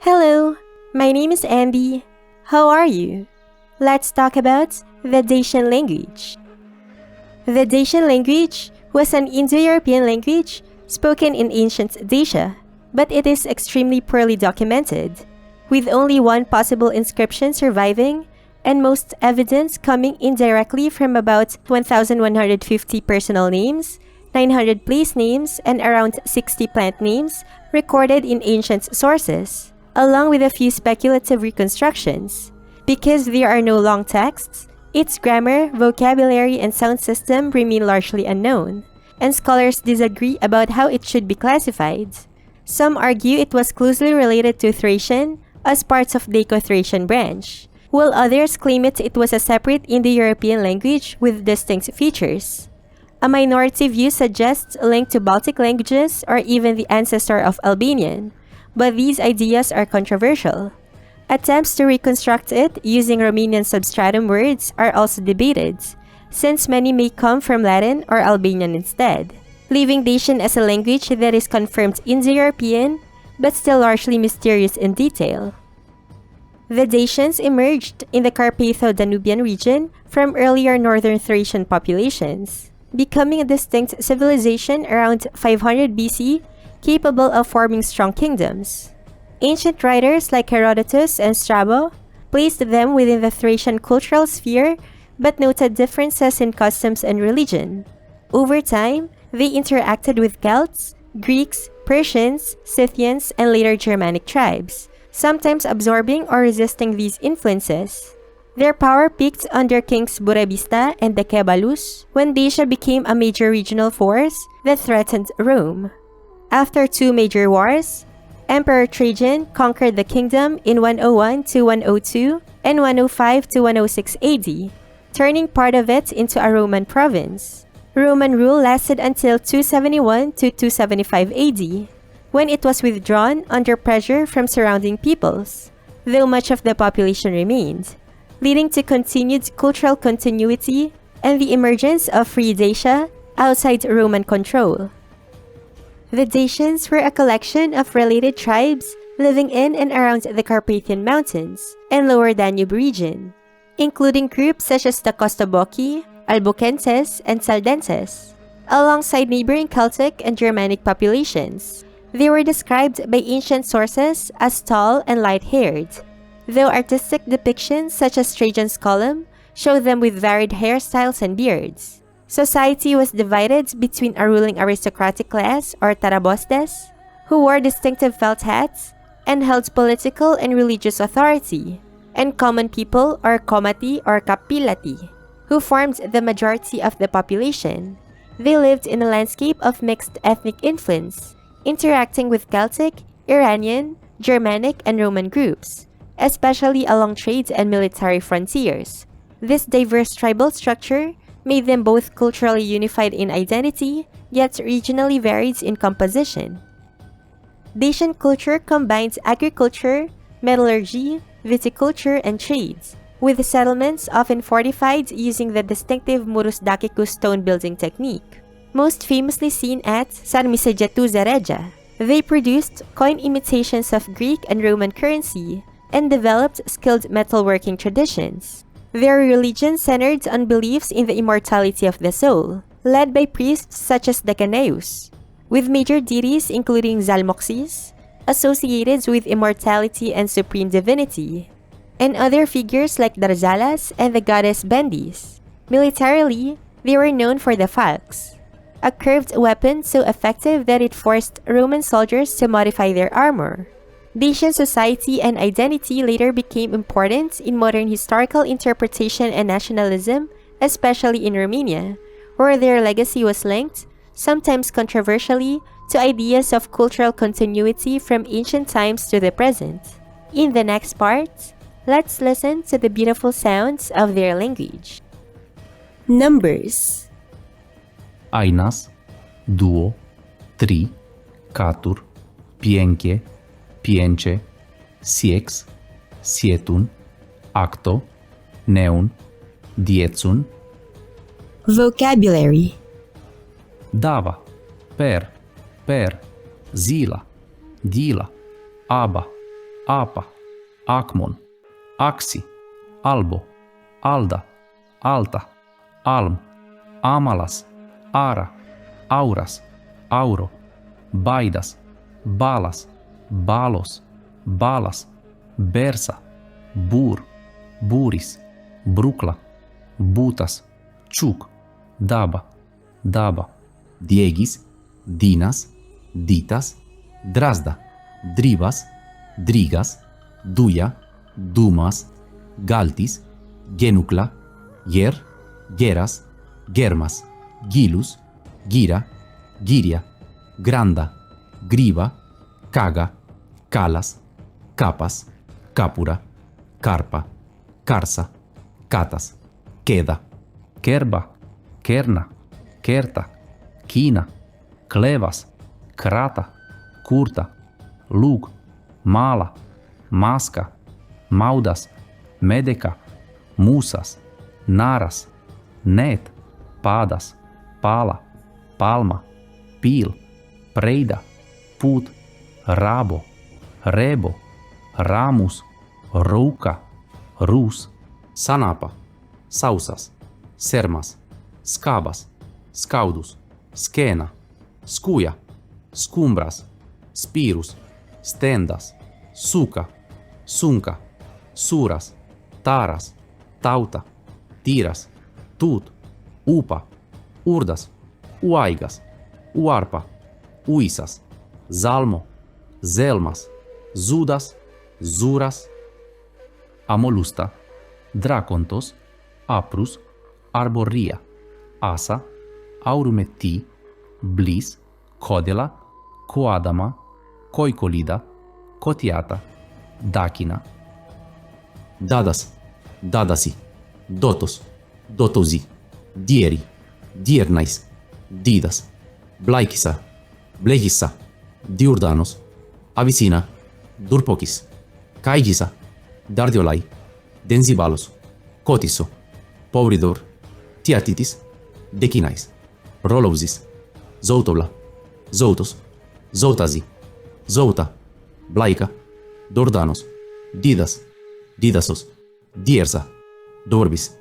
Hello, my name is Andy. How are you? Let's talk about the Dacian language. The Dacian language was an Indo European language spoken in ancient Dacia, but it is extremely poorly documented, with only one possible inscription surviving and most evidence coming indirectly from about 1,150 personal names, 900 place names, and around 60 plant names recorded in ancient sources, along with a few speculative reconstructions. Because there are no long texts, its grammar, vocabulary, and sound system remain largely unknown, and scholars disagree about how it should be classified. Some argue it was closely related to Thracian as parts of Daco-Thracian branch, while others claim it was a separate Indo European language with distinct features. A minority view suggests a link to Baltic languages or even the ancestor of Albanian, but these ideas are controversial. Attempts to reconstruct it using Romanian substratum words are also debated, since many may come from Latin or Albanian instead, leaving Dacian as a language that is confirmed Indo-European, but still largely mysterious in detail. The Dacians emerged in the Carpatho-Danubian region from earlier northern Thracian populations, becoming a distinct civilization around 500 BC, capable of forming strong kingdoms. Ancient writers like Herodotus and Strabo placed them within the Thracian cultural sphere but noted differences in customs and religion. Over time, they interacted with Celts, Greeks, Persians, Scythians, and later Germanic tribes, sometimes absorbing or resisting these influences. Their power peaked under Kings Burebista and Decebalus when Dacia became a major regional force that threatened Rome. After two major wars, Emperor Trajan conquered the kingdom in 101 to 102 and 105 to 106 AD, turning part of it into a Roman province. Roman rule lasted until 271 to 275 AD, when it was withdrawn under pressure from surrounding peoples, though much of the population remained, leading to continued cultural continuity and the emergence of Free Dacia outside Roman control. The Dacians were a collection of related tribes living in and around the Carpathian Mountains and Lower Danube region, including groups such as the Costoboci, Albocenses, and Saldenses, alongside neighboring Celtic and Germanic populations. They were described by ancient sources as tall and light-haired, though artistic depictions such as Trajan's column show them with varied hairstyles and beards. Society was divided between a ruling aristocratic class, or tarabostes, who wore distinctive felt hats and held political and religious authority, and common people, or komati or kapilati, who formed the majority of the population. They lived in a landscape of mixed ethnic influence, interacting with Celtic, Iranian, Germanic, and Roman groups, especially along trade and military frontiers. This diverse tribal structure made them both culturally unified in identity, yet regionally varied in composition. Dacian culture combines agriculture, metallurgy, viticulture, and trades, with settlements often fortified using the distinctive Murus Dacicus stone building technique, most famously seen at Sarmizegetusa Regia. They produced coin imitations of Greek and Roman currency and developed skilled metalworking traditions. Their religion centered on beliefs in the immortality of the soul, led by priests such as Decaneus, with major deities including Zalmoxis, associated with immortality and supreme divinity, and other figures like Darzalas and the goddess Bendis. Militarily, they were known for the falx, a curved weapon so effective that it forced Roman soldiers to modify their armor. Dacian society and identity later became important in modern historical interpretation and nationalism, especially in Romania, where their legacy was linked, sometimes controversially, to ideas of cultural continuity from ancient times to the present. In the next part, let's listen to the beautiful sounds of their language. Numbers: Ainas, duo, tri, catur, pienche, pience, siex, sietun, acto, neun, diecun. Vocabulary: Dava, per, zila, dila, aba, apa, acmon, axi, albo, alda, alta, alm, amalas, ara, auras, auro, baidas, balas, balos, balas, bersa, bur, buris, brucla, butas, ciuc, daba, daba, diegis, dinas, ditas, drazda, dribas, drigas, duia, dumas, galtis, genucla, ger, geras, germas, gilus, gira, giria, granda, griva, caga, calas, capas, capura, carpa, carsa, catas, queda, kerba, kerna, kerta, china, clevas, crata, curta, lug, mala, masca, maudas, medeca, musas, naras, net, padas, pala, palma, pil, preida, put, rabo, rebo, ramus, rouca, rus, sanapa, sausas, sermas, scabas, scaudus, scena, scuia, scumbras, spirus, stendas, suca, sunca, suras, taras, tauta, tiras, tut, upa, urdas, uaigas, uarpa, uisas, zalmo, zelmas, zudas, zuras, amolusta, dracontos, aprus, arboria, asa, aurumeti, blis, codela, coadama, coicolida, cotiata, dachina, dadas, dadasi, dotos, dotosi, dieri, diernais, didas, blaikisa, blehissa, diurdanos, avicina, durpokis, kaigisa, dardiolai, denzibalos, cotiso, povridor, tiatitis, decinais, rolousis, zoutobla, zoutos, zoutazi, zouta, blaica, dordanos, didas, didasos, diersa, dorbis,